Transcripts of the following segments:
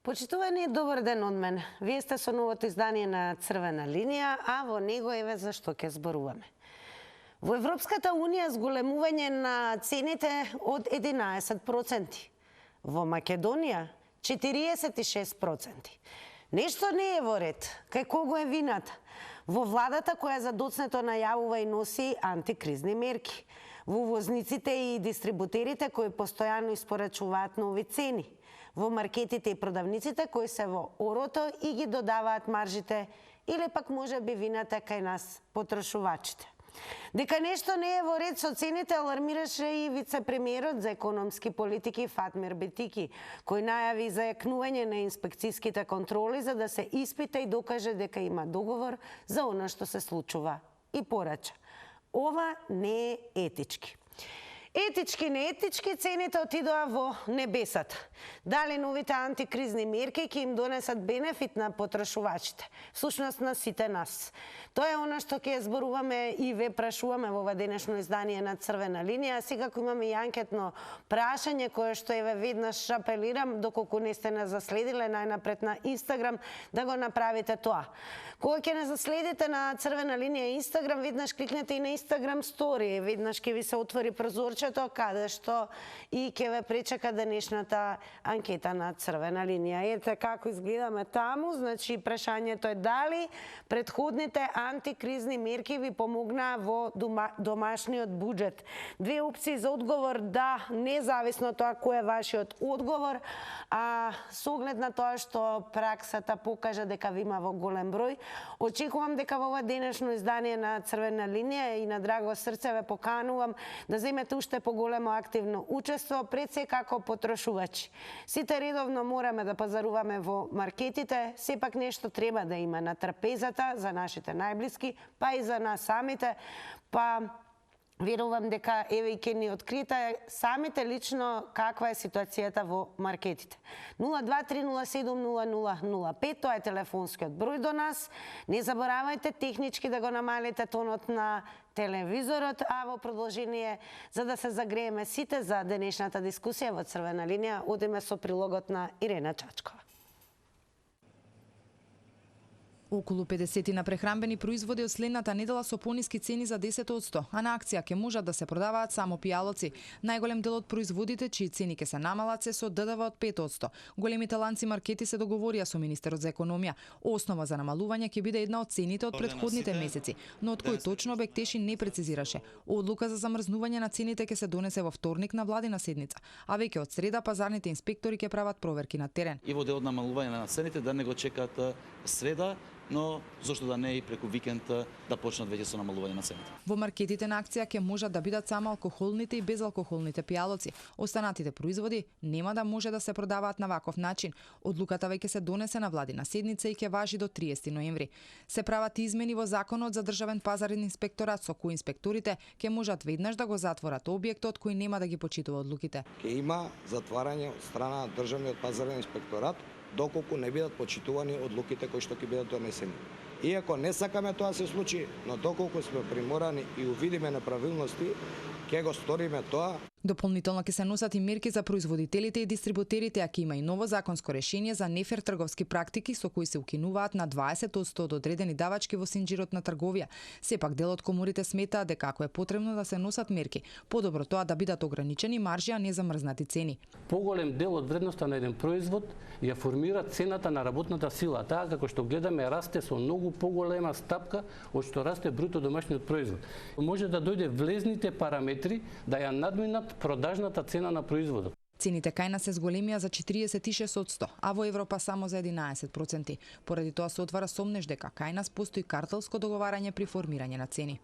Почитувани, добар ден од мен. Вие сте со новото издание на Црвена линија, а во него еве за што ќе зборуваме. Во Европската Унија зголемување на цените од 11%. Во Македонија 46%. Нешто не е во ред. Кај кого е вината? Во владата која задоцнето најавува и носи антикризни мерки. Во возниците и дистрибутерите кои постојано испорачуваат нови цени. Во маркетите и продавниците кои се во орото и ги додаваат маржите, или пак може би вината кај нас, потрошувачите. Дека нешто не е во ред со цените алармираше и вице-премиерот за економски политики Фатмир Бетики, кој најави зајакнување на инспекцијските контроли за да се испита и докаже дека има договор за она што се случува и порача. Ова не е етички. Етички, неетички, цените отидоа во небесата. Дали новите антикризни мерки ќе им донесат бенефит на потрошувачите, всушност на сите нас. Тоа е она што ќе зборуваме и ве прашуваме во ова денешно издание на Црвена линија. Сега имаме и анкетно прашање кое што еве веднаш апелирам, доколку не сте не заследиле најнапред на Инстаграм, да го направите тоа. Кога ќе не заследите на Црвена линија Инстаграм, веднаш кликнете и на Инстаграм стори, веднаш ќе ви се отвори прозорче каде што и ќе ве пречека денешната анкета на Црвена линија. Ете како изгледаме таму, значи прашањето е дали предходните антикризни мерки ви помогнаа во домашниот буџет. Две опции за одговор да, независно тоа кој е вашиот одговор, а со оглед на тоа што праксата покажа дека ви има во голем број, очекувам дека во ова денешно издание на Црвена линија и на драго срце ве поканувам да земете уште поголемо активно учество пред се како потрошувачи. Сите редовно мораме да пазаруваме во маркетите, сепак нешто треба да има на трапезата за нашите најблиски, па и за нас самите, па верувам дека еве и ќе ни откриете самите лично каква е ситуацијата во маркетите. 023070005, тоа е телефонскиот број до нас. Не заборавајте технички да го намалите тонот на телевизорот, а во продолжение, за да се загрееме сите за денешната дискусија во Црвена линија, одиме со прилогот на Ирена Чачкова. Околу 50 на прехранбени производи од следната недела со пониски цени за 10%, а на акција ќе можат да се продаваат само пијалоци. Најголем дел од производите чии цени ќе се намалат се со ДДВ од 5%. Големите ланци маркети се договорија со министерот за економија. Основа за намалување ќе биде една од цените од претходните месеци, но од кој точно Бектеши не прецизираше. Одлука за замрзнување на цените ќе се донесе во вторник на владина седница, а веќе од среда пазарните инспектори ќе прават проверки на терен. И во дел од намалување на цените да не го чекаат среда, но зошто да не и преку викенд да почнат веќе со намалување на цените. Во маркетите на акција ќе можат да бидат само алкохолните и безалкохолните пијалоци. Останатите производи нема да може да се продаваат на ваков начин. Одлуката веќе се донесе на владина седница и ќе важи до 30 ноември. Се прават измени во Законот за државен пазарен инспекторат со кои инспекторите ќе можат веднаш да го затворат објектот кој нема да ги почитува одлуките. Ќе има затварање од страна на државниот пазарен инспекторат доколку не бидат почитувани одлуките кои што ќе бидат донесени. Иако не сакаме тоа се случи, но доколку сме приморани и увидиме неправилности, ќе го сториме тоа. Дополнително ќе се носат и мерки за производителите и дистрибутерите, а ќе има и ново законско решение за нефер трговски практики со кои се укинуваат на 20% од одредени давачки во синџирот на трговија. Сепак дел од коморите сметаат дека ако е потребно да се носат мерки, подобро тоа да бидат ограничени маржи, а не замрзнати цени. Поголем дел од вредноста на еден производ ја формира цената на работната сила. Таа како што гледаме расте со многу поголема стапка од што расте бруто домашниот производ. Може да дојде влезните параметри да ја надминат продажната цена на производот. Цените кај нас се зголемија за 46%, а во Европа само за 11%. Поради тоа се отвара сомнеж дека кај нас постои картелско договарање при формирање на цени.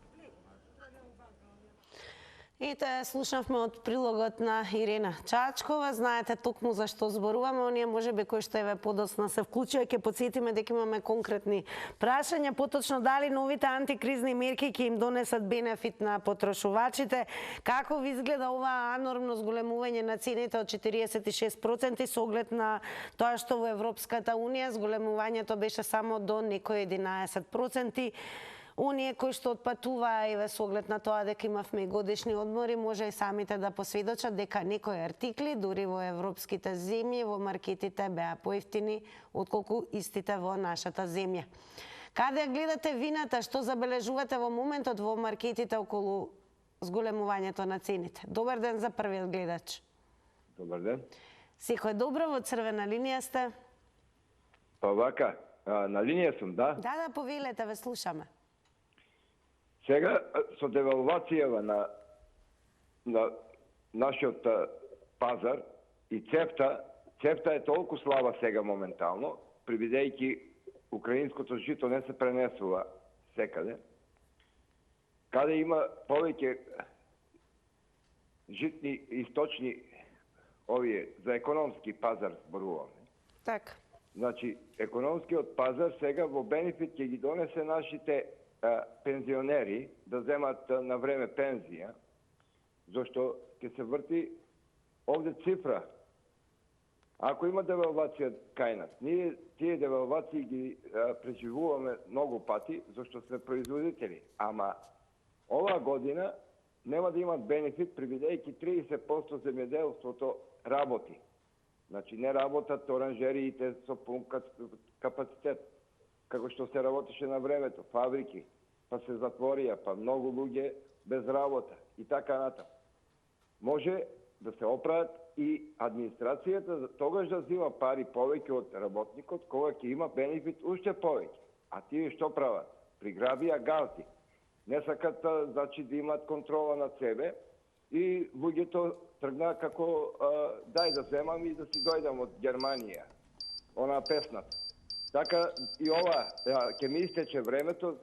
Ете, слушнавме од прилогот на Ирена Чачкова. Знаете токму за што зборуваме. Оние можеби кои што еве подоцна се вклучија, ќе потсетиме дека имаме конкретни прашања, поточно дали новите антикризни мерки ќе им донесат бенефит на потрошувачите, како ви изгледа ова анормно зголемување на цените од 46% со оглед на тоа што во Европската Унија зголемувањето беше само до некои 11%. Оние кои што отпатуваа еве со оглед на тоа дека имавме годишни одмори, може и самите да посведочат дека некои артикли дури во европските земји во маркетите беа поевтини отколку истите во нашата земја. Каде гледате вината, што забележувате во моментот во маркетите околу зголемувањето на цените? Добар ден за првиот гледач. Добар ден. Секој добро, во црвена линија сте? Па вака, на линија сум, да? Да, повелете, ве слушаме. Сега, со девалвацијава на нашиот пазар и цефта е толку слаба сега моментално, прибидејќи украинското жито не се пренесува секаде. Каде има повеќе житни источни овие за економски пазар зборуваме. Така. Значи, економскиот пазар сега во бенефит ќе ги донесе нашите пензионери да земат на време пензија, зашто ќе се врти овде цифра. Ако има девалвација кај нас, ние тие девалвации ги преживуваме многу пати, зашто сме производители. Ама оваа година нема да имат бенефит, прибидејќи 30% земјоделството работи. Значи не работат оранжериите со пун капацитет, како што се работеше на времето, фабрики, па се затворија, па многу луѓе без работа и така натаму. Може да се оправат и администрацијата тогаш да зема пари повеќе од работникот, кога ќе има бенефит уште повеќе. А тие што прават? Приграбија газди. Не сакат значи да имат контрола над себе и луѓето тргна како дај да земам и да си дојдам од Германија. Она песната. Така и ова ќе ми истече времето.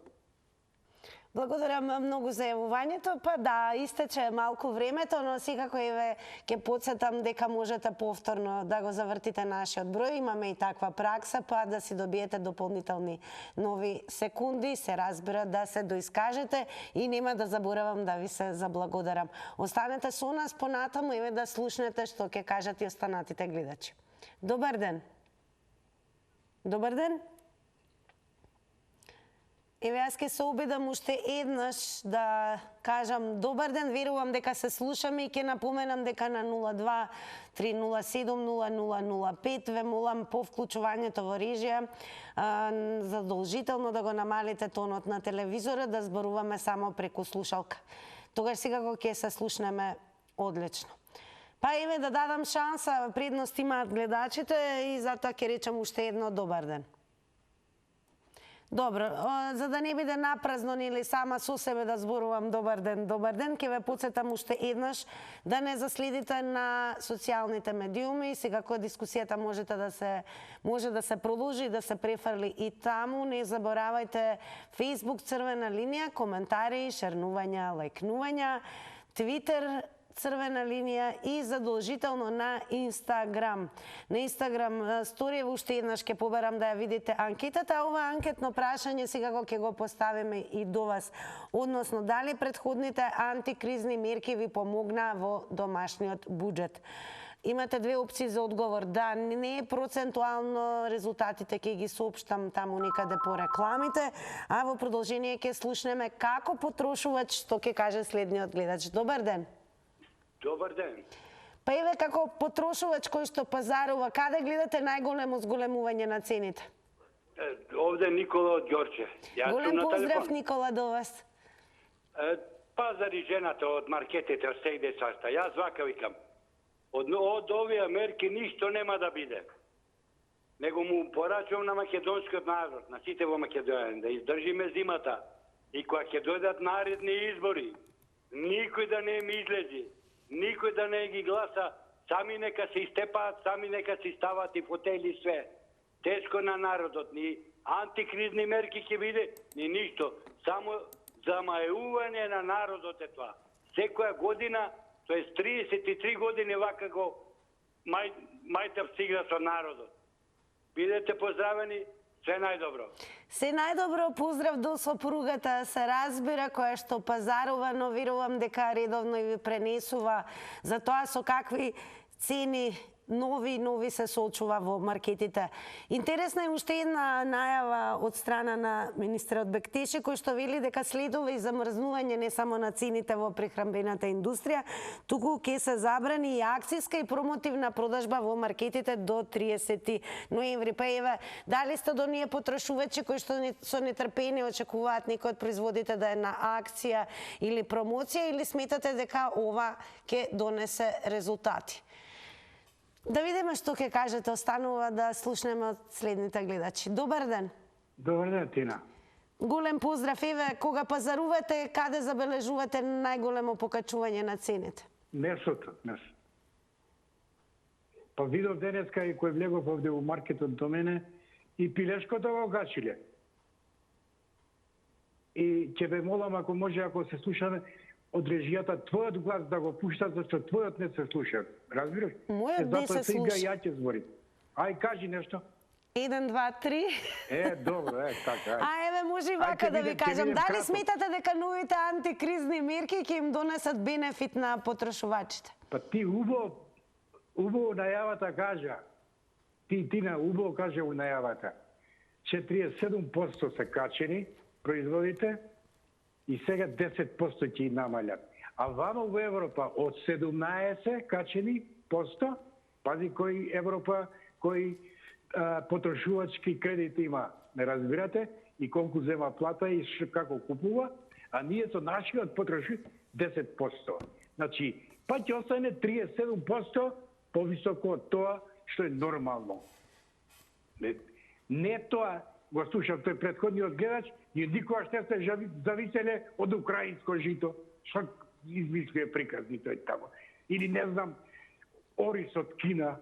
Благодарам многу за јавувањето. Па да, истече малку времето, но секако еве ќе потсетам дека можете повторно да го завртите нашиот број. Имаме и таква пракса, па да си добиете дополнителни нови секунди, се разбира да се доискажете и нема да заборавам да ви се заблагодарам. Останете со нас понатаму, еве да слушнете што ќе кажат и останатите гледачи. Добар ден. Добар ден. Еве, јас ќе се обидам уште еднаш да кажам добар ден, верувам дека се слушаме и ќе напоменам дека на 02-307-0005 ве молам по вклучувањето во режија задолжително да го намалите тонот на телевизора, да зборуваме само преку слушалка. Тогаш секако ќе се слушнеме одлично. Па еве да дадам шанса, предност имаат гледачите и затоа ќе речам уште едно добар ден. Добро, за да не биде напразно или сама со себе да зборувам добар ден, ќе ве потсетам уште еднаш да не заследите на социјалните медиуми. Секако дискусијата може да се продолжи, да се префрли и таму. Не заборавајте Facebook црвена линија, коментари, шернувања, лајкнувања, Twitter црвена линија и задолжително на Инстаграм. На Инстаграм сторије уште еднаш ќе побарам да ја видите анкетата. Ова анкетно прашање секако ќе го поставиме и до вас. Односно, дали претходните антикризни мерки ви помогна во домашниот буџет? Имате две опции за одговор. Да, не е процентуално, резултатите ќе ги соопштам таму некаде по рекламите, а во продолжение ќе слушнеме како потрошувач, што ќе каже следниот гледач. Добар ден. Добар ден. Па еве како потрошувач кој што пазарува, каде гледате најголемо зголемување на цените? Овде Никола од Ѓорче. Голем поздрав, Никола, до вас. Пазар и жената од маркетите сегде сашта. Јас вака викам. Од овие мерки ништо нема да биде. Него му порачувам на македонскиот народ, на сите во Македонија, да издржиме зимата. И кога ќе дојдат наредни избори, никој да не им излези, никој да не ги гласа, сами нека се истепаат, сами нека се стават и фотели све. Тешко на народот, ни антикризни мерки ќе биде, ни ништо. Само замајување на народот е тоа. Секоја година, тоест 33 години вака го мајтев сигра со народот. Бидете поздравени, се најдобро. Се најдобро, поздрав до сопругата, се разбира, која што пазарува, но верувам дека редовно и ви пренесува за тоа со какви цени нови се соочува во маркетите. Интересна е уште една најава од страна на министерот Бектеши, кој што вели дека следува и замрзнување не само на цените во прехранбената индустрија, туку ќе се забрани и акцијска и промотивна продажба во маркетите до 30 ноември. Па еве, дали сте до ние потрошувачи кои што со нетрпение очекуваат некој од производите да е на акција или промоција, или сметате дека ова ќе донесе резултати? Да видиме што ќе кажете, останува да слушнеме од следните гледачи. Добар ден. Добар ден, Тина. Голем поздрав. Еве, кога пазарувате, каде забележувате најголемо покачување на цените? Месото. Па видов денеска и кој влегов овде во маркетот до мене и пилешкото го качиле. И ќе ве молам, ако може, ако се слушаме од режијата, твојот глас да го пуштат, зашто твојот не се слуша. Разбираш? Мојот не се сега слуша. ја ќе зборим. Ај, кажи нешто. 1, 2, 3. Добро, така. А еве, може и вака да ви кажам. Дали сметате дека новите антикризни мерки ќе им донесат бенефит на потрошувачите? Па ти убаво најавата кажа. Тина убаво кажа у најавата. 47% се качени производите и сега 10% ќе намалят. А вамо во Европа од 17 качени посто, пази кој Европа, кој потрошувачки кредит има, не разбирате, и колку зема плата и како купува, а ние со нашиот потрошувач 10%. Значи, па ќе остане 37% повисоко од тоа што е нормално. Не тоа, го слушам тој претходниот гледач, ние никогаш не сте зависеле од украинско жито. Што измислија приказни тој тамо. Или не знам, ориз од Кина.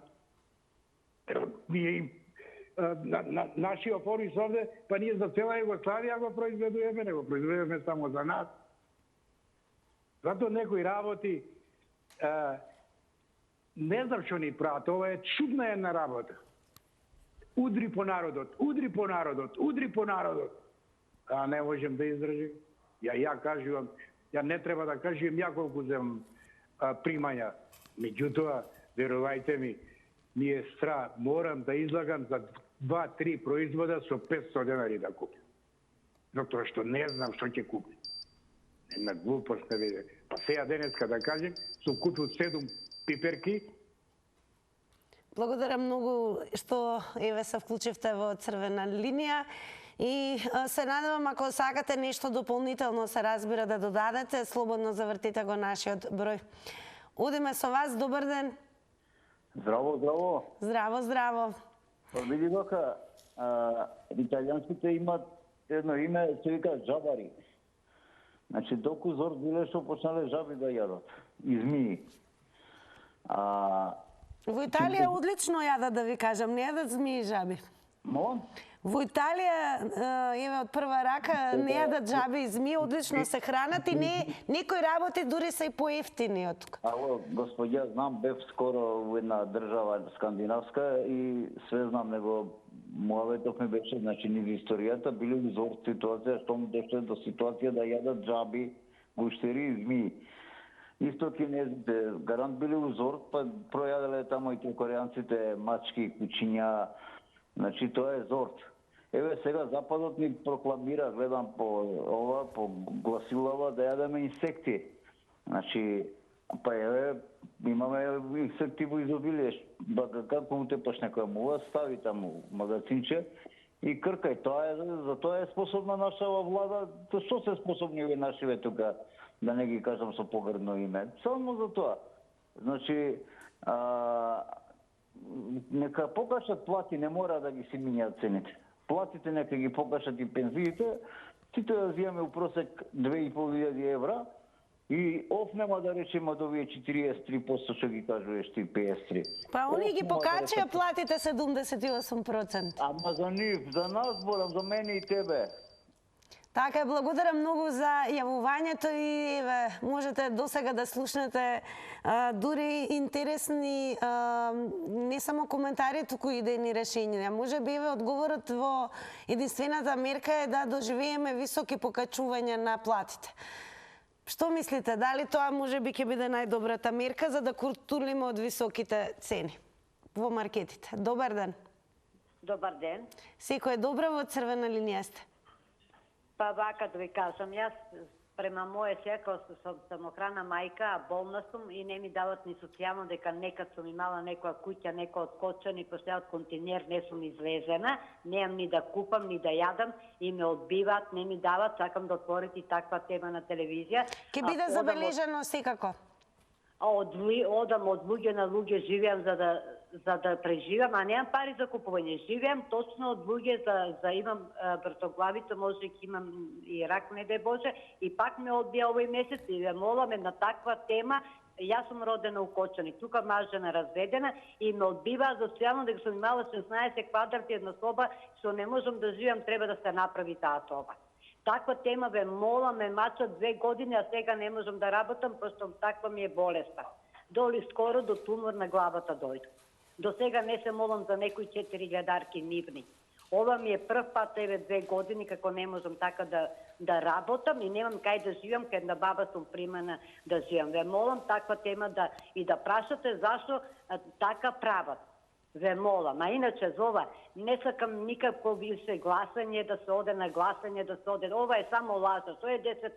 Ние нашиот ориз овде, па ние за цела Југославија го произведуваме, не го произведуваме само за нас. Зато некои работи не знам што ни прават, ова е чудна една работа. Удри по народот, удри по народот, удри по народот. А не можем да издржим. Ја кажувам, ја не треба да кажувам ја колку земам примања. Меѓутоа, верувајте ми, ми е страх, морам да излагам за 2-3 производа со 500 денари да купим. Затоа што не знам што ќе купим. Една глупост не виде. Па сега денеска да кажем, сум купил 7 пиперки. Благодарам многу што еве се вклучивте во црвена линија и се надевам ако сакате нешто дополнително се разбира да додадете, слободно завртите го нашиот број. Одиме со вас, добар ден. Здраво, здраво. Здраво, здраво. Види дека италијанските имат едно име, се вика жабари. Значи, доку зор биле што почнале жаби да јадат. И змии. Во Италија одлично јадат, да ви кажам, не јадат змии и жаби. Молам? Во Италија, еве од прва рака, не јадат жаби и змии, одлично се хранат и некои работи дури се и поевтини од тука. Ало, господја, знам, бев скоро во една држава скандинавска и све знам, него муаветов ми беше, значи, низ историјата били узор ситуација, што му дошле до ситуација да јадат жаби, гуштери и змии. Исто кинезите, гарант били узор, па пројаделе тамо и корејанците мачки, кучиња, значи тоа е зорт. Еве сега Западот ни прокламира, гледам по гласилава да јадеме инсекти. Значи, па еве имаме инсекти во изобилие. Како те почне која мова стави таму магазинче и кркај. За тоа е способна нашава влада. Што се способни овие нашиве тука, да не ги кажам со погрдно име. Само за тоа. Значи, нека покажат плати, не мора да ги си минјаат цените. Платите нека ги покажат и пензиите, сите да зијаме у просек 2500 евра и офнема да речеме од овие 43% што ги кажуваш ти 53. Па они ги покачија платите 78%. Ама за нив, за нас зборам, за мене и тебе. Така, благодарам многу за јавувањето и еве, можете досега да слушнете дури интересни не само коментари, туку и идејни решења. Може би еве одговорот во единствената мерка е да доживееме високи покачувања на платите. Што мислите, дали тоа може би ќе биде најдобрата мерка за да куртулиме од високите цени? во маркетите. Добар ден. Добар ден. Секој е добро, во црвена линија сте. Па вака да ви кажам, јас према моје сека сум самохрана мајка, а болна сум и не ми дават ни социјално дека некад сум имала некоја куќа, некој откочен и после од континер не сум излезена, немам ни да купам, ни да јадам и ме одбиваат, не ми дават, сакам да отворите и таква тема на телевизија. Ке биде забележано секако. Одам од луѓе на луѓе, живеам за да преживам, а немам пари за купување. Живеам точно од луѓе за имам бртоглавица, може да имам и рак, не дај Боже, и пак ме одбија овој месец и ве моламе на таква тема. Јас сум родена у Кочани, тука мажена разведена и ме одбива за социјално дека сум имала 16 квадрати една соба, што не можам да живеам, треба да се направи таа соба. Таква тема ве молам, ме мачат 2 години, а сега не можам да работам, пошто таква ми е болеста. Доли скоро до тумор на главата дојду. До сега не се молам за некои 4 гледарки нивни. Ова ми е прв пат, еве 2 години, како не можам така да работам и немам кај да живеам, кај една баба сум примана да живеам. Ве молам таква тема и да прашате зашто така прават. Ве молам. А иначе за ова не сакам никакво више гласање, да се оде на гласање, да се оде. Ова е само лажа, тоа е 10%.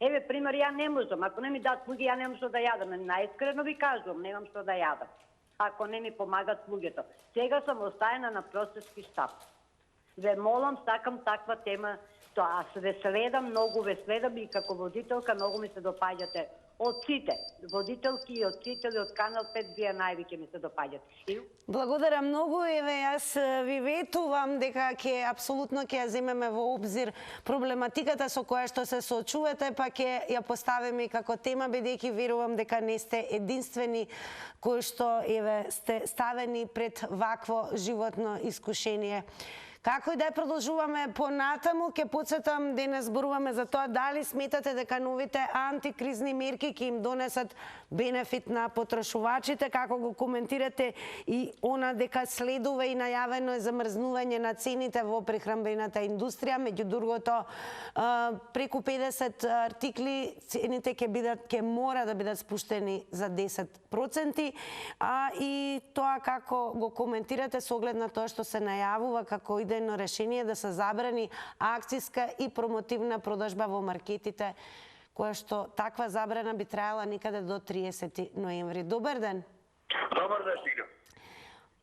Еве, пример, ја не можам. Ако не ми дадат луѓе, ја немам што да јадам. Најискрено ви кажувам, немам што да јадам. Ако не ми помагат луѓето. Сега сум остајана на простички штаб. Ве молам, сакам таква тема. Тоа, аз ве следам, многу ве следам и како водителка многу ми се допаѓате. Од сите, водителки и одчители од Канал 5, вие највеќе ми се допаѓат. Благодарам многу, еве јас ви ветувам дека ќе апсолутно ќе ја земеме во обзир проблематиката со која што се соочувате, па ќе ја поставиме како тема, бидејќи верувам дека не сте единствени кои што еве сте ставени пред вакво животно искушение. Како и да продолжуваме понатаму, ќе подсетам денес зборуваме за тоа дали сметате дека новите антикризни мерки ќе им донесат бенефит на потрошувачите, како го коментирате и она дека следува и најавено е замрзнување на цените во прехранбената индустрија, меѓу другото преку 50 артикли цените ќе мора да бидат спуштени за 10%, а и тоа како го коментирате со оглед на тоа што се најавува како идејно решение да се забрани акциска и промотивна продажба во маркетите, која што таква забрана би траела никаде до 30 ноември. Добар ден. Добар ден, Сино.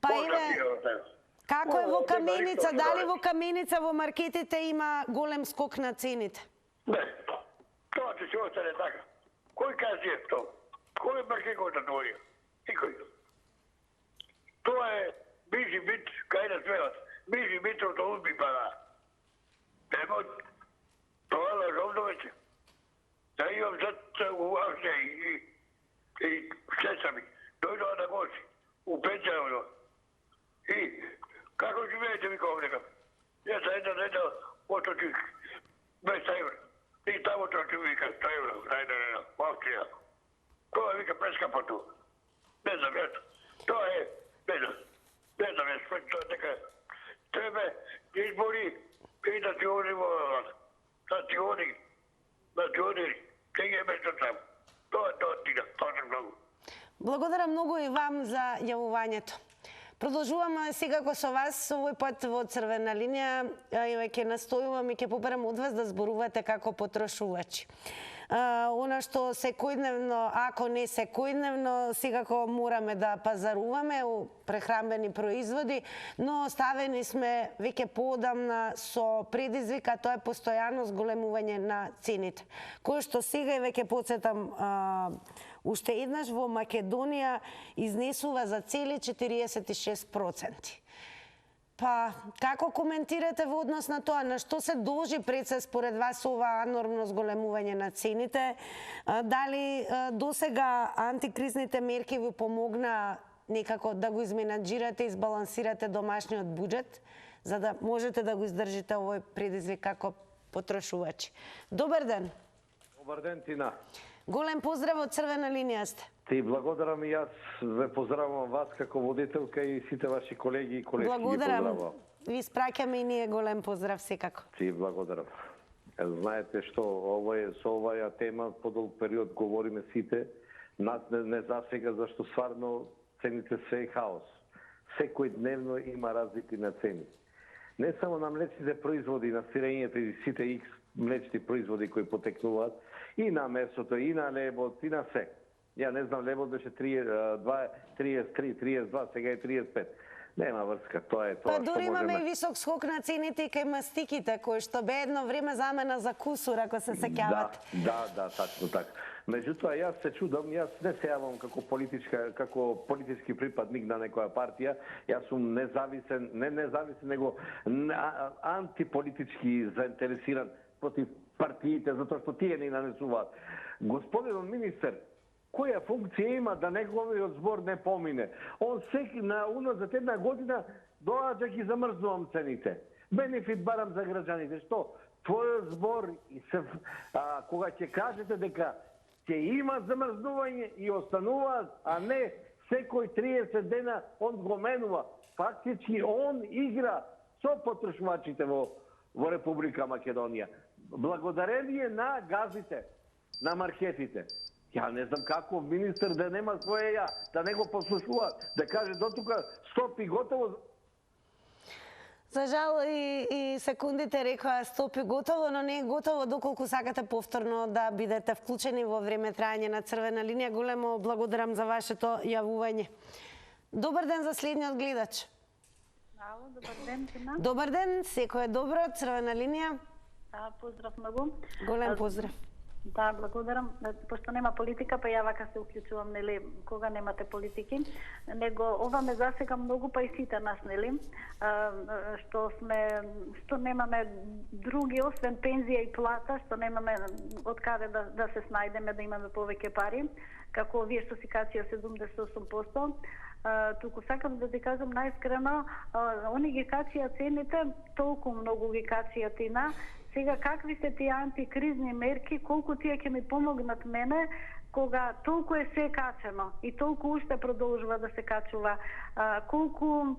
Па како е во Каменица? Дали во Каменица во маркетите има голем скок на цените? Не, тоа ќе се остане така. Кој каже тоа? Кој маркет го затворија? Никој. Тоа е бижи бит, кај да свеват. Бижи битот узби пара. Нема, тоа е лажовно вече. Да имам зад у Австрија и сестра ми. Дојдоа на гости, у пензионо. И како живеете, викам дека? Јас за една оточи 200 евра. И тамо точи вика 100 евра, најдена, у Австрија. Тоа вика прескапа ту. Не знам јас. Тоа е, не знам јас, тоа дека треба избори и да ти оди во национи, ќе ги е место таму. Тоа тига, тоа многу. Благодарам многу и вам за јавувањето. Продолжуваме секако со вас, овој пат во црвена линија, и ќе настојувам и ќе побарам од вас да зборувате како потрошувачи. Она што секојдневно, ако не секојдневно, секако мораме да пазаруваме у прехранбени производи, но оставени сме веќе поодамна со предизвик, а тоа е постојано зголемување на цените. Кој што сега и веќе подсетам уште еднаш во Македонија изнесува за цели 46%. Па, како коментирате во однос на тоа? На што се должи пред се според вас ова анормно зголемување на цените? Дали досега антикризните мерки ви помогна некако да го изменаџирате и избалансирате домашниот буџет, за да можете да го издржите овој предизвик како потрошувачи? Добар ден. Добар ден, Тина. Голем поздрав од црвена линија сте. Ти благодарам и јас ве поздравувам вас како водителка и сите ваши колеги и колешки ги поздравувам. Ви спраќаме и ние голем поздрав секако. Ти благодарам. Знаете што со оваа тема подолг период говориме сите, нас не засега зашто стварно цените се е хаос. секојдневно има разлики на цени. Не само на млечните производи, на сирењето и сите X млечни производи кои потекнуваат, и на месото, и на лебот, и на се. Ја не знам, лебот беше 33, 32, сега е 35. Нема врска, тоа е тоа што што дури имаме можеме. и висок скок на цените и кај мастиките, кои што бе едно време замена за кусур, ако се сеќавате. Да, точно така. Меѓутоа, јас се чудам, јас не се јавам како политички припадник на некоја партија, јас сум независен, не независен, него антиполитички заинтересиран против партиите, затоа што тие ни нанесуваат. Господин министер, која функција има да неговиот збор не помине? Он уназад една година доаѓа ги замрзнувам цените. Бенефит барам за граѓаните. Што? Твојот збор кога ќе кажете дека ќе има замрзнување и остануваат, а не секој 30 дена он го менува. Фактички он игра со потрошувачите во Република Македонија. Благодарение на газите, на маркетите. Ја не знам како министер да нема своја ја, да не го послушуваат, да каже дотука стоп и готово. За жал и секундите рекоа стоп и готово, но не е готово доколку сакате повторно да бидете вклучени во време трајање на црвена линија. Големо благодарам за вашето јавување. Добар ден за следниот гледач. Ало, добар ден. Добар ден, секој е добро, црвена линија. Поздрав многу. Голем поздрав. Да, благодарам. Пошто нема политика, па ја вака се уклучувам, нели, кога немате политики. Него ова ме засега многу, па и сите нас, нели, што немаме други освен пензија и плата, што немаме од каде да се снајдеме, да имаме повеќе пари, како овие што си кација 78%. Туку сакам да ти кажам најискрено, они ги кација цените, толку многу ги кација тина. Сега, какви се тие антикризни мерки, колку тие ќе ми помогнат мене, кога толку е се качено и толку уште продолжува да се качува. Колку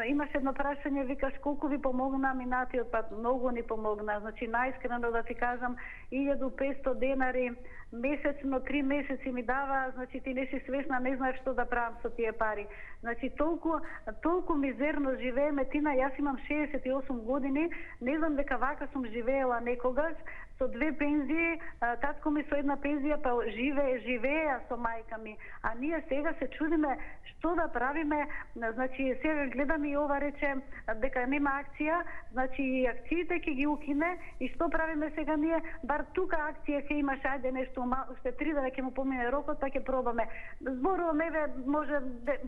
имаш едно прашање, викаш колку ви помогна минатиот пат? Многу ни помогна. Значи, најискрено да ти кажам, 1500 денари месечно, 3 месеци ми дава, значи ти не си свесна, не знаеш што да правам со тие пари. Значи, толку мизерно живееме, тина, јас имам 68 години, не знам дека вака сум живеела некогаш, со 2 пензии, татко ми со една пензија, па живееја со мајка ми. А ние сега се чудиме што да правиме, значи сега гледаме и ова рече дека нема акција, значи и акциите ќе ги укине и што правиме сега ние, бар тука акција ќе имаш, ајде нешто, уште 3 дена ќе му помине рокот, па ќе пробаме. Зборуваме, може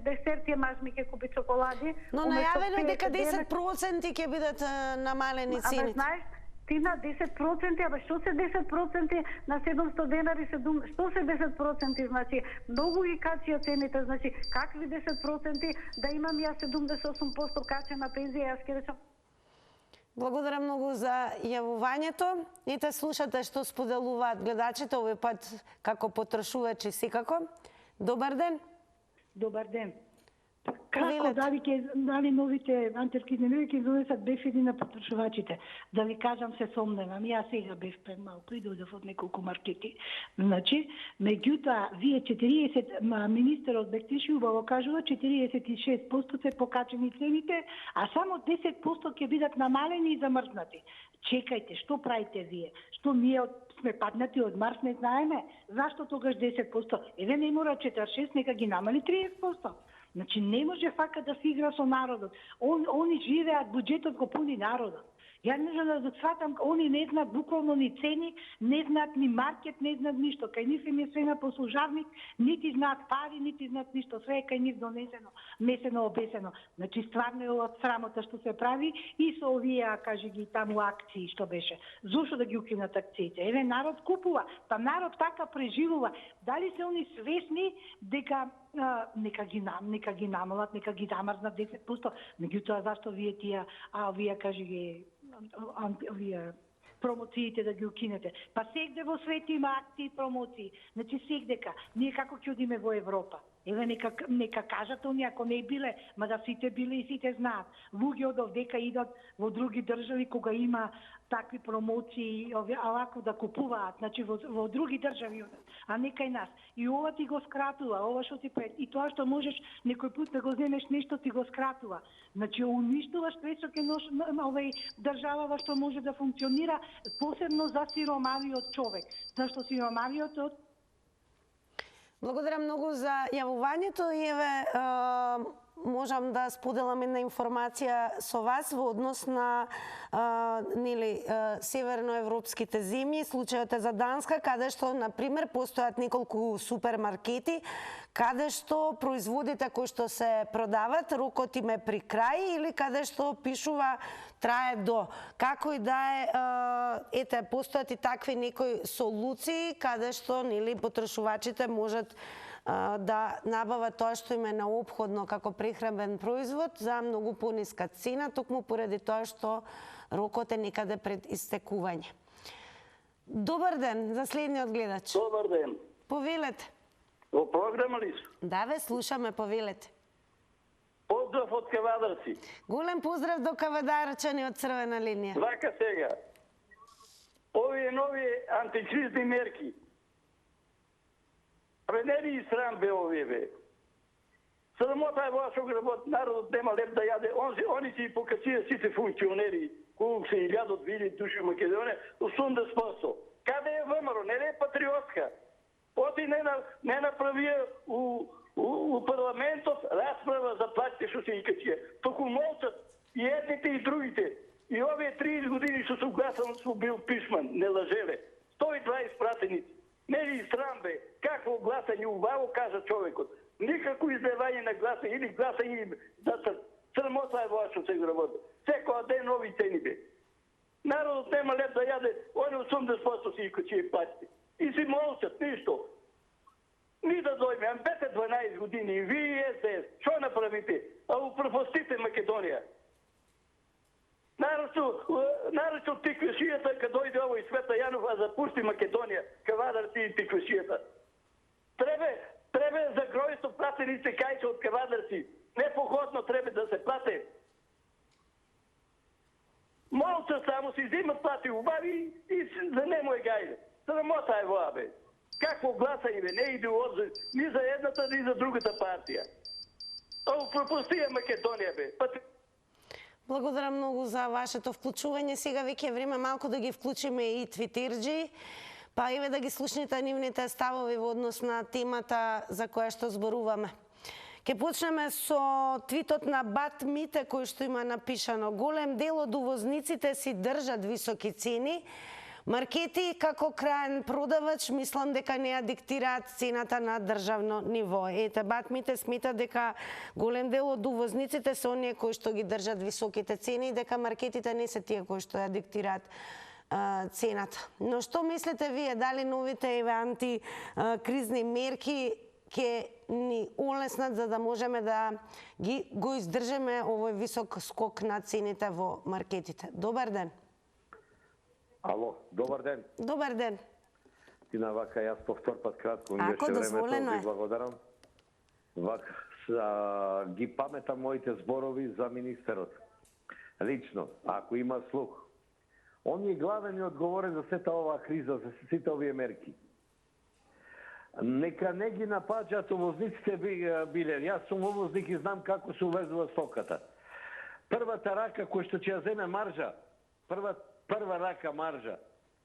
десерти маж ми ќе купи чоколади. Но најавено дека 10% ќе бидат намалени цените. Знаеш, Тина, 10%, абе што се 10% на 700 денари, што се 10%, значи, многу ги качија цените, значи, какви 10% да имам ја 78% качена пензија, јас ќе речам. Благодарам многу за јавувањето. И те слушате што споделуваат гледачите, овој пат како потрошувачи секако. Добар ден. Добар ден. Како дали новите антикризни мерки ќе донесат бефеди на потрошувачите? Да ви кажам, се сомневам. Јас сега бев пред малку и дојдов од неколку маркети. Значи, меѓутоа, вие 40, министерот Бектиши убаво кажува, 46% се покачени цените, а само 10% ќе бидат намалени и замрзнати. Чекајте, што правите вие? Што ние сме паднати од Марс, не знаеме? Зашто тогаш 10%? Еве не мора 46, нека ги намали 30%. Значи, не може фака да се игра со народот. Они живеат, буџетот го пуни народот. Ја не знам да сватам, они не знаат буквално ни цени, не знаат ни маркет, не знаат ништо. Кај нив им е све на послужарник, нити знаат пари, нити знаат ништо. Све е кај нив донесено, месено, обесено. Значи, стварно е од срамота што се прави и со овие, кажи ги, таму акции што беше. Зошто да ги укинат акциите? Еве, народ купува, па народ така преживува. Дали се они свесни дека нека ги намалат, нека ги замрзнат 10%. Меѓутоа, зашто вие тие, овие, кажи ги, овие промоциите да ги укинете? Па сегде во свет има акции и промоции. Значи сегдека, ние како ќе одиме во Европа? Еве нека кажат оние, ако не биле, мада сите биле и сите знаат. Луѓе од овдека идат во други држави кога има такви промоции, овако да купуваат, значи во други држави, а не кај нас. И ова ти го скратува, ова што ти пред. И тоа што можеш некој пат да го земеш нешто ти го скратува. Значи уништуваш пресо ке овај држава што може да функционира, посебно за сиромавиот човек. Зашто сиромавиот Благодарам многу за јавувањето и еве можам да споделам една информација со вас во однос на северноевропските земји. Случајот е за Данска, каде што, например, постојат неколку супермаркети, каде што производите кои што се продават, рокот им е при крај или каде што пишува трае до. Како и да е, ете, постојат и такви некои солуции, каде што потрошувачите можат да набават тоа што им е неопходно како прехранбен производ за многу пониска цена, токму поради тоа што рокот е некаде пред истекување. Добар ден за следниот гледач. Добар ден. Повелете. Во програма ли су? Да, ве слушаме, повелете. Поздрав од Кавадарци. Голем поздрав до кавадарчани од Црвена линија. Вака сега. Овие нови антикризни мерки. Не ли срам бе овие бе? Срамота е вашо гработ, народот нема леп да јаде. Они си покачија сите функционери, кои се илјадот вили души в Македонија, 80%. Каде е ВМРО? Не е патриотска. Оти не направија у парламентот расправа за платите што се икачија. Току молчат и едните и другите. И овие 30 години што су гласам су бил писман, не лажеле. 120 пратеници. Не ли срам бе? Какво гласање убаво, кажа човекот. Никако издевање на гласање или гласање за срамота е вашо се работа. Секоја ден нови цени бе. Народот нема леп да јаде, они 80% си икачија платите. И си молчат, ништо. Ни да дојме, бете 12 години, и ви и СДС, што направите? А упропастите Македонија. Нарочно тиквешијата, кога дојде овој Света Јанова, запусти Македонија, Кавадарци и тиквешијата. Требе за гројсто пратеници кајче од Кавадарци. Непоходно требе да се плате. Молча само си взимат плати убави и за немо е гајде. Срамота е воа бе. Какво гласање бе? Не иде одзор ни за едната, ни за другата партија. Ово пропустија Македонија бе. Благодарам многу за вашето вклучување. Сега веќе е време малку да ги вклучиме и твитерџи, па еве да ги слушнете нивните ставови во однос на темата за која што зборуваме. Ке почнеме со твитот на Бат Мите кој што има напишано: голем дел од увозниците си држат високи цени. Маркети како краен продавач мислам дека не ја диктираат цената на државно ниво. Ете, Батмите смета дека голем дел од увозниците се оние кои што ги држат високите цени и дека маркетите не се тие кои што ја диктираат цената. Но што мислите вие, дали новите антикризни мерки ќе ни олеснат за да можеме да го издржиме овој висок скок на цените во маркетите? Добар ден. Ало, добар ден. Добар ден. Тина, вака, јас повтор пат кратко, ми беше времето, ви благодарам. Вака, ги паметам моите зборови за министерот. Лично, ако има слух. Он е главен и одговорен за сета оваа криза, за сите овие мерки. Нека не ги напаѓаат увозниците биле. Јас сум увозник и знам како се увезува стоката. Првата рака која што ќе ја земе маржа, прва рака маржа,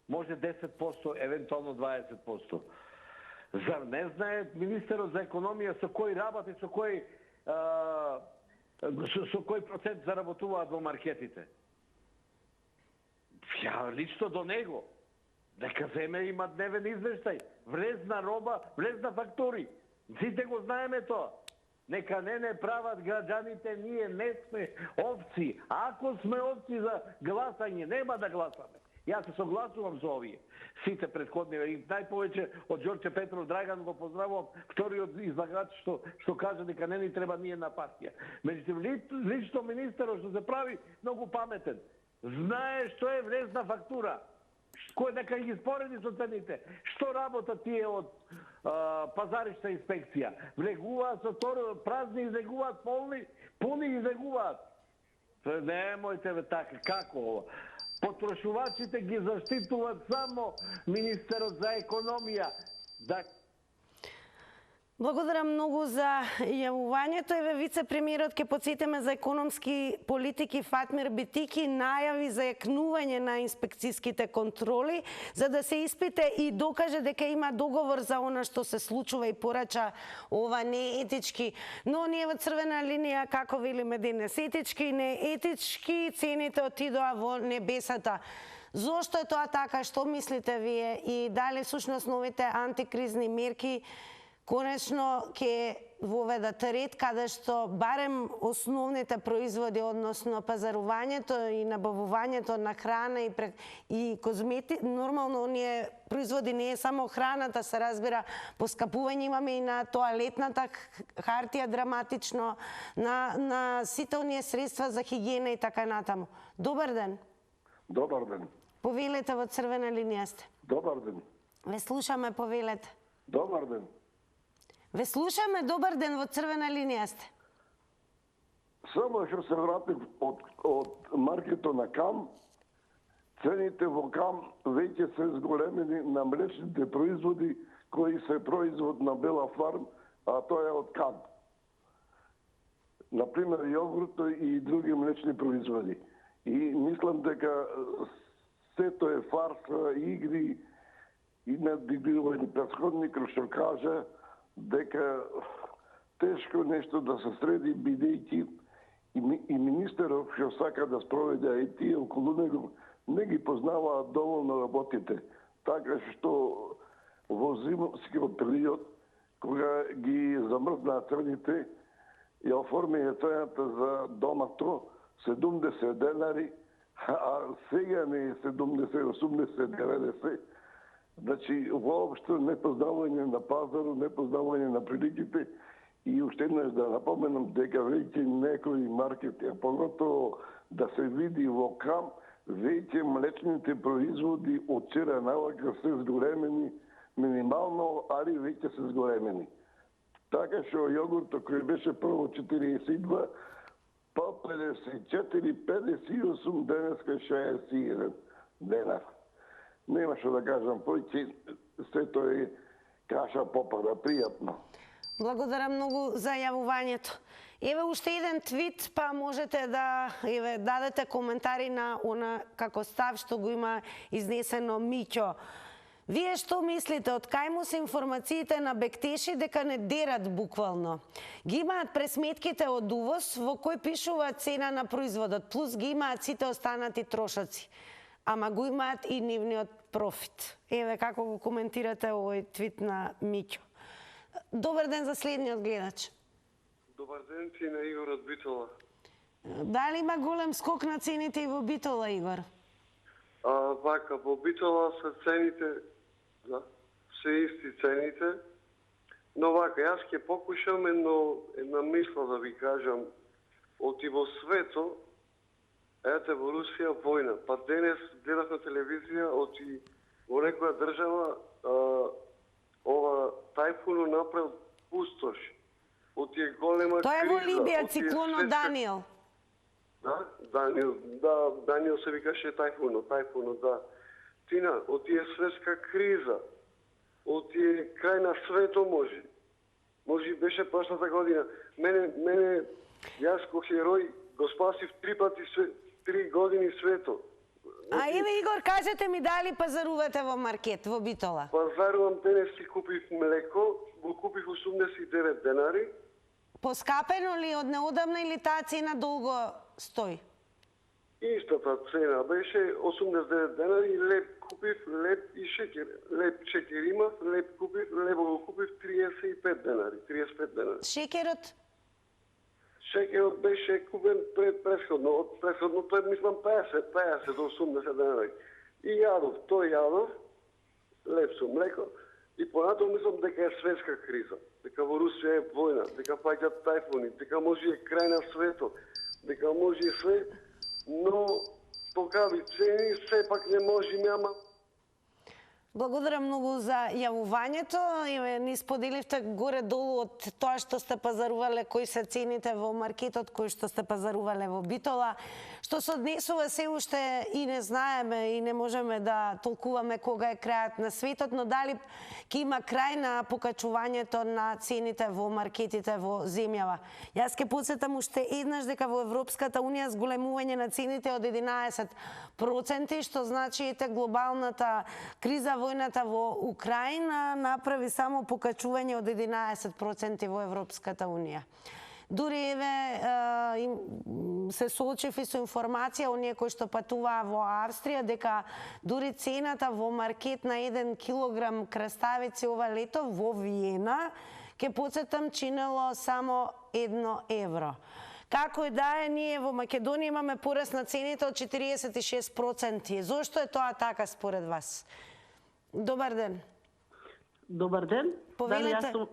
може 10%, евентуално 20%. Зар не знае министерот за економија со кој работи, со кој процент заработуваат во маркетите? Ја лично до него. Нека земе има дневен извештај. Влезна роба, влезна фактури. Сите го знаеме тоа. Нека не прават граѓаните, ние не сме овци. Ако сме овци за гласање, нема да гласаме. Јас се согласувам со овие. Сите предходни, и најповеќе од Ѓорче Петров Драган го поздравувам, вториот излагач што кажа дека не ни треба ние на партија. Меѓутоа, лично министерот што се прави многу паметен. Знае што е влезна фактура. Кој дека ги спореди со цените. Што работат тие од пазаришна инспекција. Влегуваат со празни, излегуваат полни, пуни излегуваат. Немојте ве така, како ова? Потрошувачите ги заштитуваат само министерот за економија. Благодарам многу за јавувањето. Еве вице-премиерот ќе потсетиме за економски политики Фатмир Битики најави за јакнување на инспекцијските контроли за да се испите и докаже дека има договор за она што се случува и порача ова не е етички. Но ние во црвена линија, како велиме денес, етички, не етички, цените отидоа во небесата. Зошто е тоа така? Што мислите вие? И дали всушност новите антикризни мерки конечно ќе воведат ред каде што барем основните производи, односно пазарувањето и набавувањето на храна и козмети, нормално оние производи не е само храната, се разбира, поскапување имаме и на тоалетната хартија драматично, на сите оние средства за хигиена и така натаму. Добар ден. Добар ден. Повелете, во црвена линија сте. Добар ден. Ве слушаме, повелете. Добар ден. Ве слушаме, добар ден, во црвена линија сте. Само што се вратив од маркетот на Кам, цените во Кам веќе се зголемени на млечните производи кои се производ на Бела Фарм, а тоа е од Кам. Например, јогурто и други млечни производи. И мислам дека сето е фарса, игри и надигрување. Претходникот што кажа дека тешко нешто да се среди, бидејќи и министерот што сака да спроведе и тие околу него не ги познаваат доволно работите. Така што во зимскиот период, кога ги замрзнаа цените и оформија цената за домато 70 денари, а сега не е 70, 80, 90. Значи, воопшто непознавање на пазарот, непознавање на приликите и уште еднаш да напоменам дека веќе некои маркети, а поготово да се види во Кам, веќе млечните производи од вчера навака се зголемени минимално, али веќе се зголемени. Така што јогурто кој беше прво 42, па 54, 58, денеска 61 денар. Нема што да кажам, појќе сето е каша попада, пријатно. Благодарам многу за јавувањето. Еве уште еден твит, па можете да дадете коментари на она како став што го има изнесено Миќо. Вие што мислите, од кај му се информациите на Бектеши дека не дерат буквално? Ги имаат пресметките од увоз во кој пишува цена на производот, плюс ги имаат сите останати трошоци. Ама го имаат и нивниот профит. Еве како го коментирате овој твит на Миќо. Добар ден за следниот гледач. Добар ден ти на Игор од Битола. Дали има голем скок на цените и во Битола, Игор? Вака, во Битола се цените, да, се исти цените, но вака, јас ќе покушам една мисла да ви кажам, оти во свето, ете во Русија војна, па денес гледав на телевизија, оти во некоја држава ова тајфуно направил пустош. Оти е голема криза. Тоа е во Либија, циклонот Даниел. Да, Даниел се викаше тајфуно, да. Тина, оти е светска криза. Оти е крај на свето може. Може беше прошлата година. Мене, јас ко херој го спасив 3 пати 3 години свето. А еве Игор, кажете ми дали пазарувате во маркет во Битола? Пазарувам, денес си купив млеко, го купив 89 денари. Поскапено ли од неодамна или таа цена долго стои? Истата цена беше 89 денари, леп купив, леп и шекер. Леп шекер имав, леп купив, лебо го купив 35 денари, 35 денари. Шекерот? Шекерот беше купен предходно, од предходното мислам 50 до 80 денари. И јадов, леп со млеко, и понатаму мислам дека е светска криза, дека во Русија е војна, дека паѓаат тајфуни, дека може и крај на свето, дека може и све, но покави цени сепак не можеме, ама... Благодарам многу за јавувањето и ни споделивте горе-долу од тоа што сте пазарувале, кои се цените во маркетот, кои што сте пазарувале во Битола. Што се однесува се уште и не знаеме и не можеме да толкуваме кога е крајот на светот, но дали ќе има крај на покачувањето на цените во маркетите во земјава. Јас ќе подсетам уште еднаш дека во Европската унија зголемување на цените од 11%, што значи глобалната криза, војната во Украина направи само покачување од 11% во Европската унија. Дури се соочив и со информација оние кои што патуваа во Австрија дека дури цената во маркет на 1 килограм краставици ова лето во Виена, ќе подсетам, чинело само 1 евро. Како и да е, ние во Македонија имаме пораст на цените од 46%. Зошто е тоа така според вас? Добар ден. Добар ден. Повелете. Дали јас сум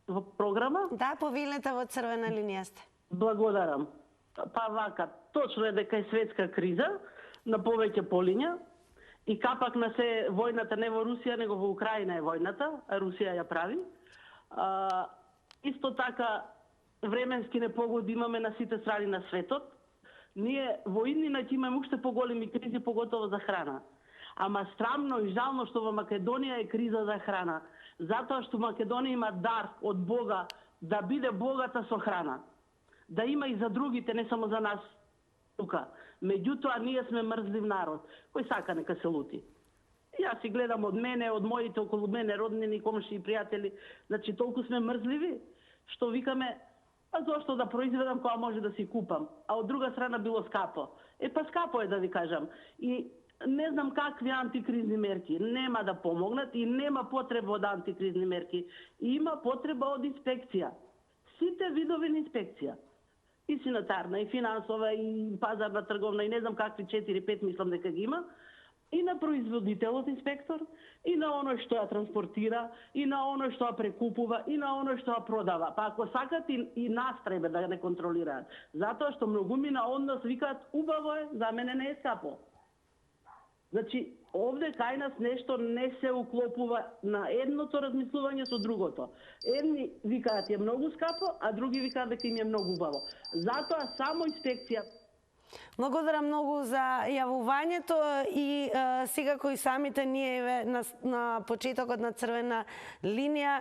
во програма? Да, повелете, во црвена линија сте. Благодарам. Па вака, точно е дека е светска криза на повеќе полиња и капак на се војната не во Русија, него во Украина е војната, а Русија ја прави. Исто така временски непогоди имаме на сите страни на светот. Ние во иднина ќе имаме уште поголеми кризи, поготово за храна. Ама срамно и жално што во Македонија е криза за храна. Затоа што Македонија има дар од Бога да биде богата со храна. Да има и за другите, не само за нас тука. Меѓутоа, ние сме мрзлив народ, кој сака нека се лути. Јас си гледам од мене, од моите околу мене, роднини, комши и пријатели, значи толку сме мрзливи, што викаме, а зошто да произведам кога може да си купам? А од друга страна било скапо. Па скапо е да ви кажам. И не знам какви антикризни мерки нема да помогнат и нема потреба од антикризни мерки. Има потреба од инспекција. Сите видови на инспекција. И санитарна, и финансова, и пазарна, трговна, и не знам какви 4-5 мислам дека ги има. И на производителот инспектор, и на оној што ја транспортира, и на оној што ја прекупува, и на оној што ја продава. Па ако сакат и нас треба да не контролираат. Затоа што многумина од нас викаат убаво е, за мене не е скапо. Значи, овде кај нас нешто не се уклопува на едното размислување со другото. Едни викаат е многу скапо, а други викаат дека им е многу убаво. Затоа само инспекција. Благодарам многу за јавувањето и сега кои самите ние на почетокот на црвена линија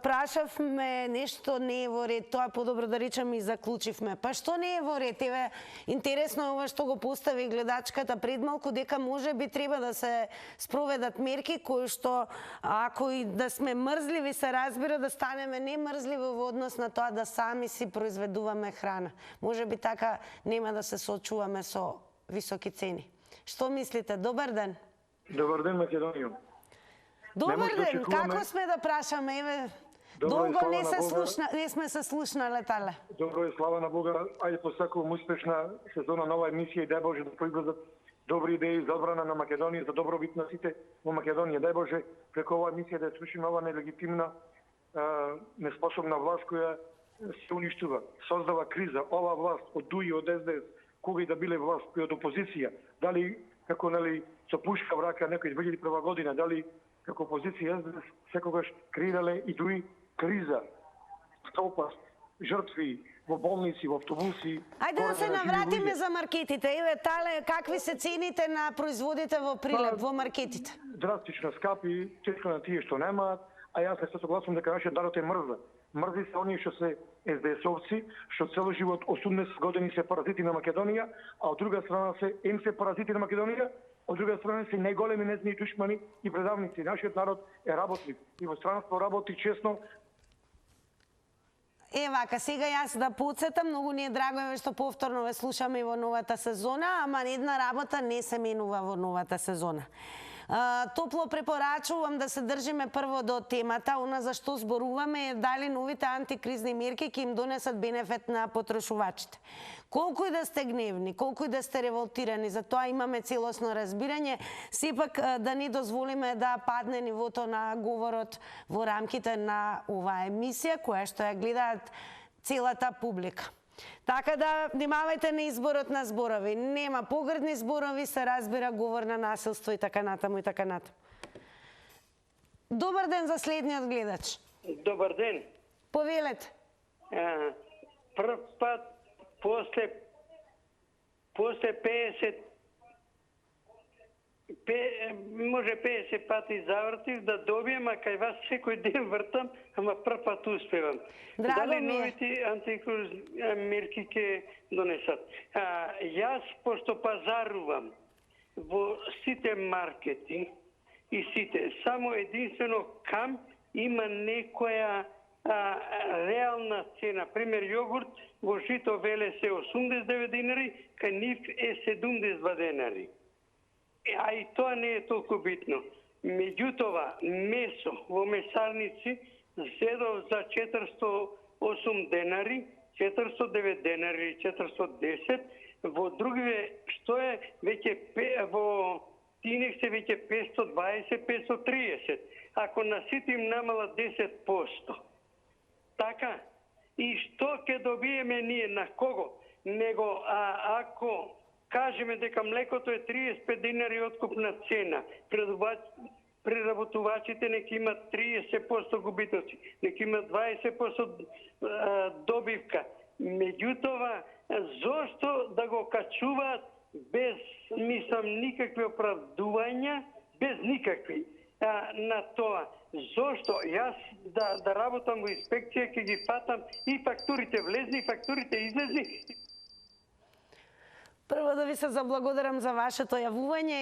прашавме нешто не е во ред, тоа подобро да речем и заклучивме. Па што не е во ред? Еве, интересно е ова што го постави гледачката пред малку, дека може би треба да се спроведат мерки кои што, ако и да сме мрзливи, се разбира да станеме не мрзливи во однос на тоа да сами си произведуваме храна. Може би така нема да се соочуваме со високи цени. Што мислите? Добар ден. Добар ден, Македонија. Добар ден, како сме да прашаме? Еве, долго не сме се слушнале тале. Добро е, слава на Бога. Ајде посакувам успешна сезона нова емисија и дај Боже да произлезат добри идеи за одбрана на Македонија, за добробит на сите во Македонија. Дај Боже преку оваа емисија да ја слушаме ова нелегитимна, неспособна власт која се уништува, создава криза. Ова власт од ДУИ, од СДС, кога и да биле власт, кој од опозиција, дали како со пушка врака некој 2001 година, дали како опозиција СДС секогаш креирале и ДУИ криза, стопаст, жртви во болници, во автобуси. Ајде да се навратиме за маркетите. Еве, тале, какви се цените на производите во Прилеп, во маркетите? Драстично скапи, често на тие што немаат, а јас се согласувам дека нашиот народ е мрза. Мрзи се оние што се СДСовци, што цело живот 80 години се паразити на Македонија, а од друга страна се се паразити на Македонија, од друга страна се најголеми незни душмани и предавници. Нашиот народ е работлив и во странство работи честно. Вака, сега јас да подсетам, многу ни е драго што повторно ве слушаме и во новата сезона, ама една работа не се менува во новата сезона. Топло препорачувам да се држиме прво до темата, она за што зборуваме е дали новите антикризни мерки ќе им донесат бенефит на потрошувачите. Колку и да сте гневни, колку и да сте револтирани, за тоа имаме целосно разбирање, сепак да не дозволиме да падне нивото на говорот во рамките на оваа емисија, која што ја гледаат целата публика. Така да внимавајте на изборот на зборови. Нема погрдни зборови, се разбира говор на насилство и така натаму и така натаму. Добар ден за следниот гледач. Добар ден. Повелете. Прв пат после 50 може 50 пати завртив да добием, а кај вас секој ден вртам, ама прв пат успевам. Драго ми е. Дали новите антикризни мерки ќе донесат? Јас, пошто пазарувам во сите маркети и сите, само единствено кам има некоја реална цена. Пример, јогурт во Жито Веле се 89 денари, кај нив е 72 денари. А и тоа не е толку битно. Меѓутоа, месо во месарници зедов за 408 денари, 409 денари, 410. Во другиве, што е, веќе во Тинек се веќе 520, 530. Ако на сите им намала 10%. Така? И што ќе добиеме ние, на кого? Него, ако кажеме дека млекото е 35 денари откупна цена, преработувачите нека имат 30% губитоци, нека имат 20% добивка. Меѓутоа, зошто да го качуваат без, мислам, никакви оправдувања, без никакви на тоа? Зошто? Јас да работам во инспекција, ќе ги фатам и фактурите влезни, и фактурите излезни. Прво да ви се заблагодарам за вашето јавување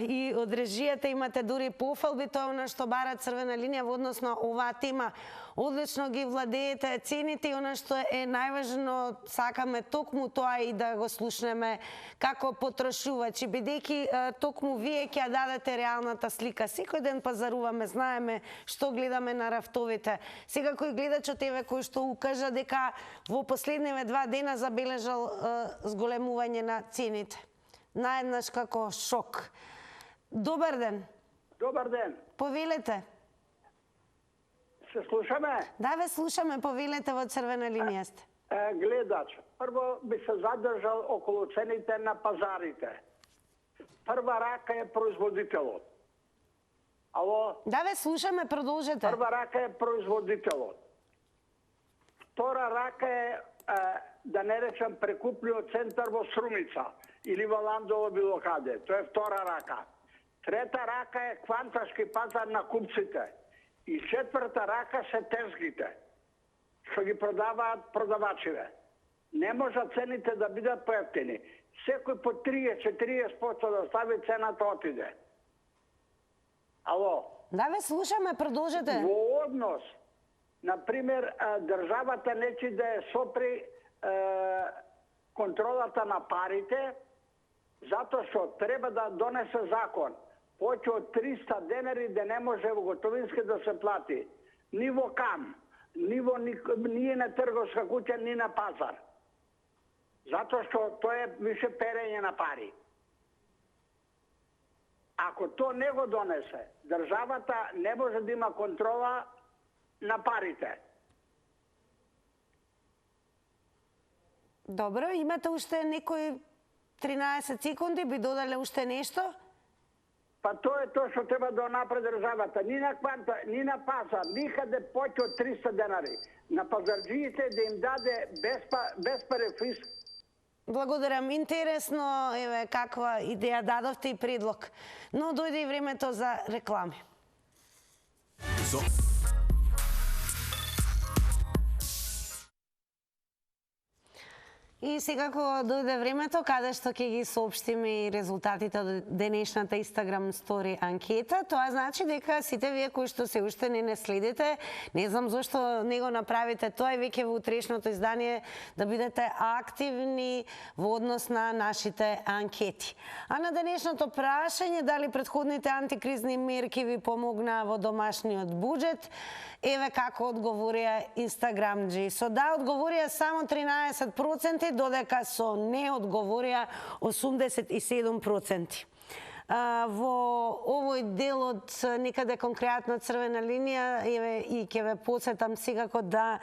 и од режијата имате дури пофалби, тоа на што бара Црвена линија во однос на оваа тема. Одлично ги владеете цените и она што е најважно, сакаме токму тоа и да го слушнеме како потрошувачи, бидејќи токму вие ќе ја дадете реалната слика. Секој ден пазаруваме, знаеме што гледаме на рафтовите. Сега кој гледачот еве кој што укажа дека во последниве 2 дена забележал зголемување на цените. Наеднаш како шок. Добар ден. Добар ден. Повелете. Се слушаме? Да, ве слушаме, повелете, во Црвена линија сте. Гледач, прво би се задржал околу цените на пазарите. Прва рака е производителот. Ало? Да, ве слушаме, продолжете. Прва рака е производителот. Втора рака е, да не речам, прекупниот центар во Срумица или во Ландово било каде. Тоа е втора рака. Трета рака е кванташки пазар на купците. И четврта рака се тезгите, што ги продаваат продавачиве. Не може цените да бидат поевтини. Секој по 30-40% да стави, цената отиде. Ало? Да, ве слушаме, продолжете. Во однос, например, државата нечи да е сопри контролата на парите, затоа што треба да донесе закон. Повеќе од 300 денари да не може во готовински да се плати. Ни во КАМ, ни на трговска куќа, ни на пазар. Затоа што тоа е више перење на пари. Ако тоа не го донесе, државата не може да има контрола на парите. Добро, имате уште некои 13 секунди, би додале уште нешто? Па тоа е тоа што треба да напред државата. Ни на кванта, ни на пазар, никаде повеќе од 300 денари. На пазарджиите да им даде без парефис. Благодарам. Интересно, еве, каква идеја дадовте и предлог. Но дојде и времето за реклами. И секако дојде времето каде што ќе ги соопштиме и резултатите од денешната Instagram Story анкета. Тоа значи дека сите вие кои што се уште не следите, не знам зошто не го направите тоа и веќе во утрешното издание да бидете активни во однос на нашите анкети. А на денешното прашање дали претходните антикризни мерки ви помогнаа во домашниот буџет, еве како одговорија инстаграмџи. Со да одговорија само 13%, додека со не одговорија 87%. Во овој дел од некаде конкретна црвена линија и ќе ве подсетам секако да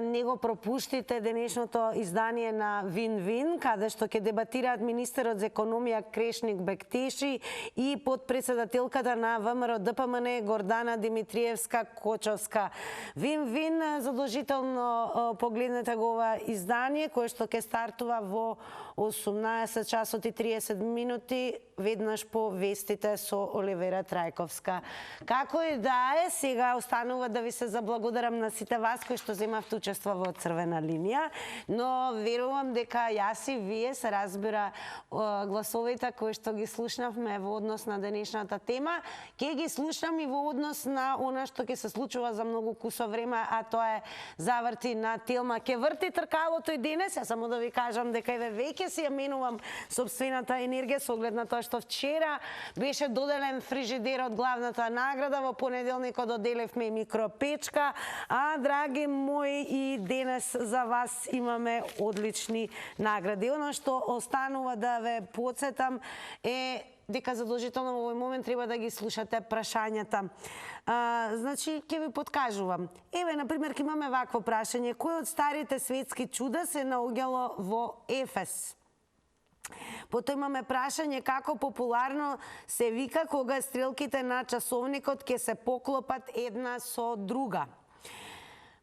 не го пропуштите денешното издание на Вин-Вин, каде што ќе дебатираат министерот за економија Крешник Бектеши и подпредседателката на ВМРО ДПМН Гордана Димитриевска-Кочовска. Вин-Вин, задолжително погледнете го ова издание, кое што ќе стартува во 18 часот и 30 минути, веднаш по вестите со Оливера Трајковска. Како и да е, сега останува да ви се заблагодарам на сите вас кои што земавте учество во Црвена линија, но верувам дека јас и вие се разбира гласовите кои што ги слушнавме во однос на денешната тема, ќе ги слушнам и во однос на она што ќе се случува за многу кусо време, а тоа е заврти на Телма. Ќе врти тркалото и денес, ја само да ви кажам дека и веќе си ја менувам собствената енергија со оглед на тоа што вчера беше доделен фрижидер од главната награда, во понеделникот доделивме микропечка, а драги мои и денес за вас имаме одлични награди. Оно што останува да ве подсетам е дека задолжително во овој момент треба да ги слушате прашањата. Значи, ќе ви подкажувам. Еве, например, ќе имаме вакво прашање. Кој од старите светски чуда се наоѓало во Ефес? Потоа имаме прашање како популарно се вика кога стрелките на часовникот ќе се поклопат една со друга.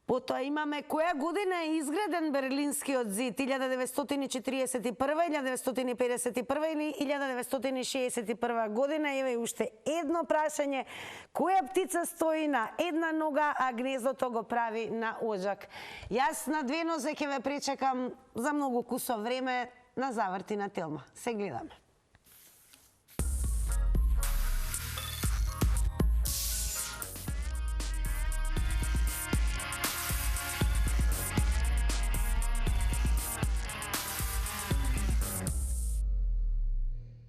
Потоа имаме која година е изграден Берлинскиот зид, 1941, 1951 или 1961 година. Еве уште едно прашање. Која птица стои на една нога, а гнездото го прави на оџак? Јас на две нозе ќе ве пречекам за многу кусо време на заврти на Телма. Се гледаме.